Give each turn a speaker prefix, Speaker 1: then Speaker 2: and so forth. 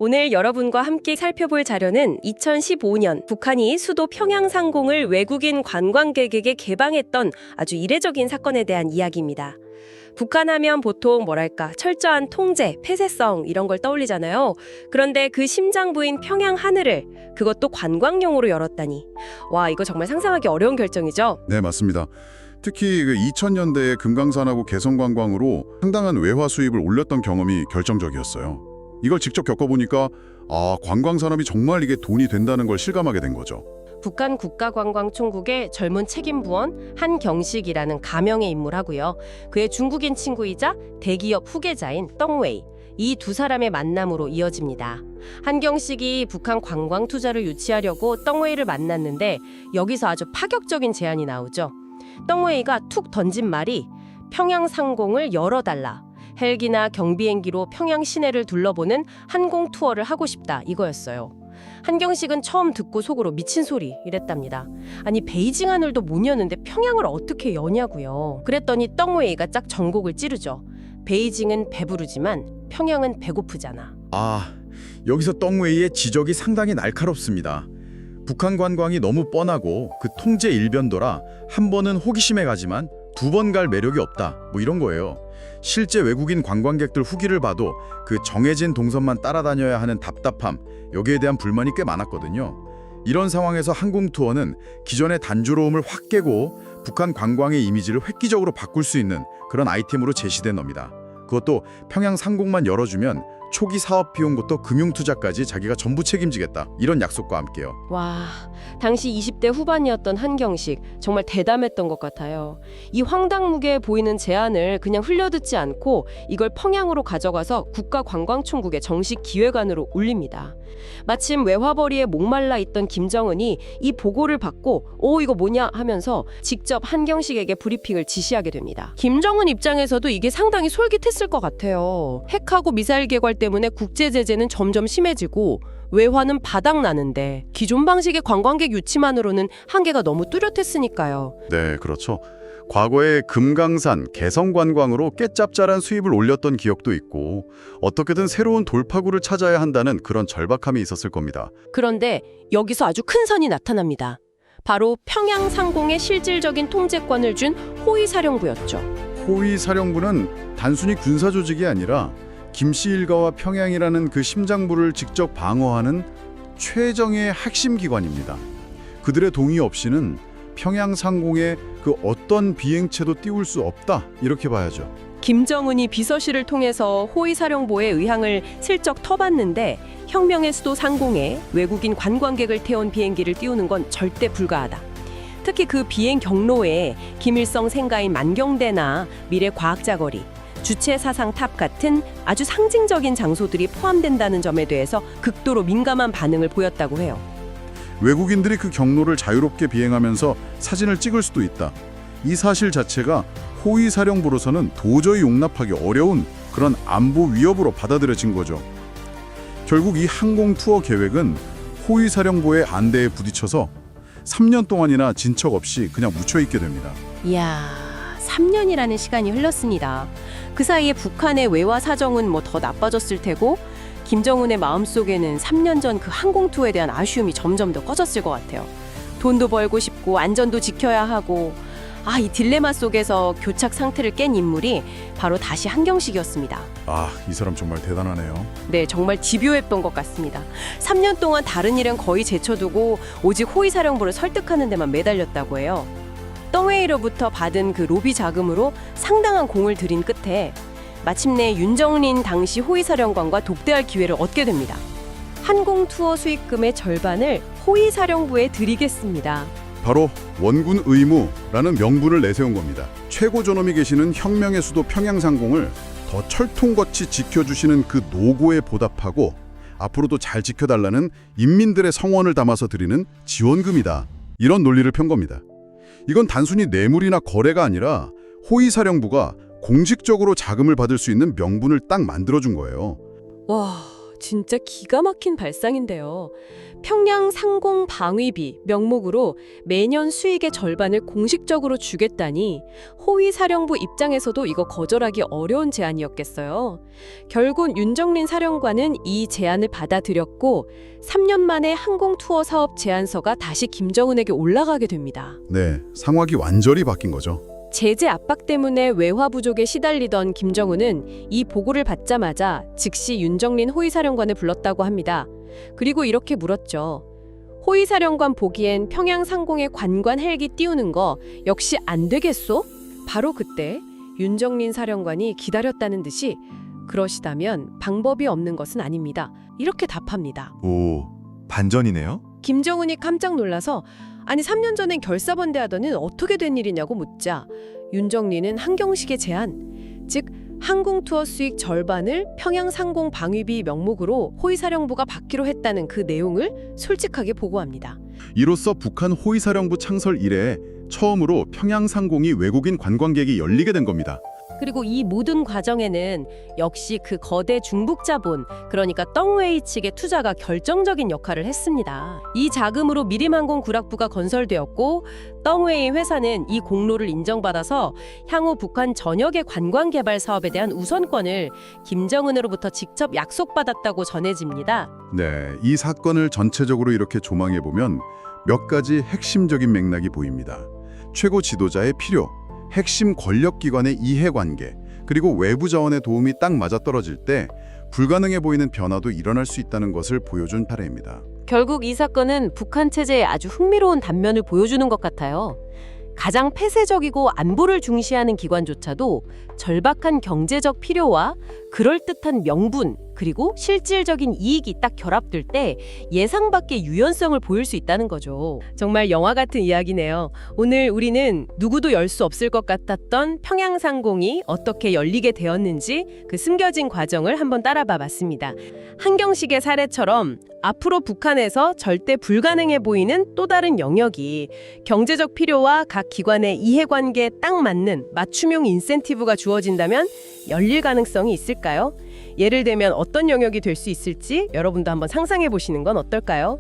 Speaker 1: 오늘 여러분과 함께 살펴볼 자료는 2015년 북한이 수도 평양 상공을 외국인 관광객에게 개방했던 아주 이례적인 사건에 대한 이야기입니다. 북한 하면 보통 철저한 통제, 폐쇄성 이런 걸 떠올리잖아요. 그런데 그 심장부인 평양 하늘을 그것도 관광용으로 열었다니. 와, 이거 정말 상상하기 어려운 결정이죠?
Speaker 2: 네, 맞습니다. 특히 2000년대에 금강산하고 개성관광으로 상당한 외화 수입을 올렸던 경험이 결정적이었어요. 이걸 직접 겪어보니까 관광 산업이 정말 이게 돈이 된다는 걸 실감하게 된 거죠.
Speaker 1: 북한 국가관광총국의 젊은 책임부원 한경식이라는 가명의 인물하고요. 그의 중국인 친구이자 대기업 후계자인 떵웨이. 이 두 사람의 만남으로 이어집니다. 한경식이 북한 관광 투자를 유치하려고 떵웨이를 만났는데 여기서 아주 파격적인 제안이 나오죠. 떵웨이가 툭 던진 말이 평양 상공을 열어달라. 헬기나 경비행기로 평양 시내를 둘러보는 항공 투어를 하고 싶다 이거였어요. 한경식은 처음 듣고 속으로 미친 소리 이랬답니다. 아니 베이징 하늘도 못 여는데 평양을 어떻게 여냐고요. 그랬더니 떵웨이가 짝 전곡을 찌르죠. 베이징은 배부르지만 평양은 배고프잖아.
Speaker 3: 여기서 떵웨이의 지적이 상당히 날카롭습니다. 북한 관광이 너무 뻔하고 그 통제 일변도라 한 번은 호기심에 가지만 두 번 갈 매력이 없다 이런 거예요. 실제 외국인 관광객들 후기를 봐도 그 정해진 동선만 따라다녀야 하는 답답함, 여기에 대한 불만이 꽤 많았거든요. 이런 상황에서 항공투어는 기존의 단조로움을 확 깨고 북한 관광의 이미지를 획기적으로 바꿀 수 있는 그런 아이템으로 제시된 겁니다. 그것도 평양 상공만 열어주면 초기 사업 비용부터 금융투자까지 자기가 전부 책임지겠다 이런 약속과 함께요.
Speaker 1: 와, 당시 20대 후반이었던 한경식 정말 대담했던 것 같아요. 이 황당무계해 보이는 제안을 그냥 흘려듣지 않고 이걸 평양으로 가져가서 국가관광총국의 정식 기획안으로 올립니다. 마침 외화벌이에 목말라 있던 김정은이 이 보고를 받고 이거 뭐냐 하면서 직접 한경식에게 브리핑을 지시하게 됩니다. 김정은 입장에서도 이게 상당히 솔깃했을 것 같아요. 핵하고 미사일 개발 때문에 국제 제재는 점점 심해지고 외화는 바닥나는데 기존 방식의 관광객 유치만으로는 한계가 너무 뚜렷했으니까요.
Speaker 2: 네, 그렇죠. 과거에 금강산, 개성관광으로 꽤 짭짤한 수입을 올렸던 기억도 있고 어떻게든 새로운 돌파구를 찾아야 한다는 그런 절박함이 있었을 겁니다.
Speaker 1: 그런데 여기서 아주 큰 선이 나타납니다. 바로 평양 상공의 실질적인 통제권을 준 호위사령부였죠.
Speaker 2: 호위사령부는 단순히 군사조직이 아니라 김씨 일가와 평양이라는 그 심장부를 직접 방어하는 최정예의 핵심 기관입니다. 그들의 동의 없이는 평양 상공에 그 어떤 비행체도 띄울 수 없다 이렇게 봐야죠.
Speaker 1: 김정은이 비서실을 통해서 호위사령부의 의향을 슬쩍 터봤는데 혁명의 수도 상공에 외국인 관광객을 태운 비행기를 띄우는 건 절대 불가하다. 특히 그 비행 경로에 김일성 생가인 만경대나 미래과학자거리, 주체사상탑 같은 아주 상징적인 장소들이 포함된다는 점에 대해서 극도로 민감한 반응을 보였다고 해요.
Speaker 2: 외국인들이 그 경로를 자유롭게 비행하면서 사진을 찍을 수도 있다. 이 사실 자체가 호위사령부로서는 도저히 용납하기 어려운 그런 안보 위협으로 받아들여진 거죠. 결국 이 항공 투어 계획은 호위사령부의 안대에 부딪혀서 3년 동안이나 진척 없이 그냥 묻혀있게 됩니다.
Speaker 1: 이야, 3년이라는 시간이 흘렀습니다. 그 사이에 북한의 외화 사정은 더 나빠졌을 테고 김정은의 마음속에는 3년 전 그 항공투어에 대한 아쉬움이 점점 더 커졌을 것 같아요. 돈도 벌고 싶고 안전도 지켜야 하고 이 딜레마 속에서 교착 상태를 깬 인물이 바로 다시 한경식이었습니다.
Speaker 2: 이 사람 정말 대단하네요.
Speaker 1: 네, 정말 집요했던 것 같습니다. 3년 동안 다른 일은 거의 제쳐두고 오직 호위사령부를 설득하는 데만 매달렸다고 해요. 떵웨이로부터 받은 그 로비 자금으로 상당한 공을 들인 끝에 마침내 윤정린 당시 호위사령관과 독대할 기회를 얻게 됩니다. 항공투어 수익금의 절반을 호위사령부에 드리겠습니다.
Speaker 2: 바로 원군 의무라는 명분을 내세운 겁니다. 최고 존엄이 계시는 혁명의 수도 평양상공을 더 철통같이 지켜주시는 그 노고에 보답하고 앞으로도 잘 지켜달라는 인민들의 성원을 담아서 드리는 지원금이다. 이런 논리를 편 겁니다. 이건 단순히 뇌물이나 거래가 아니라 호위사령부가 공식적으로 자금을 받을 수 있는 명분을 딱 만들어준 거예요.
Speaker 1: 와,
Speaker 4: 진짜 기가 막힌 발상인데요. 평양 상공 방위비 명목으로 매년 수익의 절반을 공식적으로 주겠다니 호위 사령부 입장에서도 이거 거절하기 어려운 제안이었겠어요. 결국 윤정린 사령관은 이 제안을 받아들였고 3년 만에 항공 투어 사업 제안서가 다시 김정은에게 올라가게 됩니다.
Speaker 2: 네, 상황이 완전히 바뀐 거죠.
Speaker 4: 제재 압박 때문에 외화 부족에 시달리던 김정은은 이 보고를 받자마자 즉시 윤정린 호위사령관을 불렀다고 합니다. 그리고 이렇게 물었죠. 호위사령관 보기엔 평양 상공에 관관 헬기 띄우는 거 역시 안 되겠소? 바로 그때 윤정린 사령관이 기다렸다는 듯이 그러시다면 방법이 없는 것은 아닙니다. 이렇게 답합니다.
Speaker 5: 오, 반전이네요?
Speaker 4: 김정은이 깜짝 놀라서 아니 3년 전엔 결사반대하더니 어떻게 된 일이냐고 묻자 윤정린은 한경식의 제안, 즉 항공 투어 수익 절반을 평양 상공 방위비 명목으로 호위사령부가 받기로 했다는 그 내용을 솔직하게 보고합니다.
Speaker 2: 이로써 북한 호위사령부 창설 이래 처음으로 평양 상공이 외국인 관광객이 열리게 된 겁니다.
Speaker 1: 그리고 이 모든 과정에는 역시 그 거대 중북 자본, 그러니까 떵웨이 측의 투자가 결정적인 역할을 했습니다. 이 자금으로 미림항공 구락부가 건설되었고 떵웨이 회사는 이 공로를 인정받아서 향후 북한 전역의 관광 개발 사업에 대한 우선권을 김정은으로부터 직접 약속받았다고 전해집니다.
Speaker 2: 네, 이 사건을 전체적으로 이렇게 조망해 보면 몇 가지 핵심적인 맥락이 보입니다. 최고 지도자의 필요, 핵심 권력기관의 이해관계, 그리고 외부 자원의 도움이 딱 맞아떨어질 때 불가능해 보이는 변화도 일어날 수 있다는 것을 보여준 사례입니다.
Speaker 1: 결국 이 사건은 북한 체제의 아주 흥미로운 단면을 보여주는 것 같아요. 가장 폐쇄적이고 안보를 중시하는 기관조차도 절박한 경제적 필요와 그럴듯한 명분, 그리고 실질적인 이익이 딱 결합될 때 예상 밖의 유연성을 보일 수 있다는 거죠. 정말 영화 같은 이야기네요. 오늘 우리는 누구도 열 수 없을 것 같았던 평양 상공이 어떻게 열리게 되었는지 그 숨겨진 과정을 한번 따라봐 봤습니다. 한경식의 사례처럼 앞으로 북한에서 절대 불가능해 보이는 또 다른 영역이 경제적 필요와 각 기관의 이해관계에 딱 맞는 맞춤형 인센티브가 주어진다면 열릴 가능성이 있을까요? 예를 들면 어떤 영역이 될 수 있을지 여러분도 한번 상상해 보시는 건 어떨까요?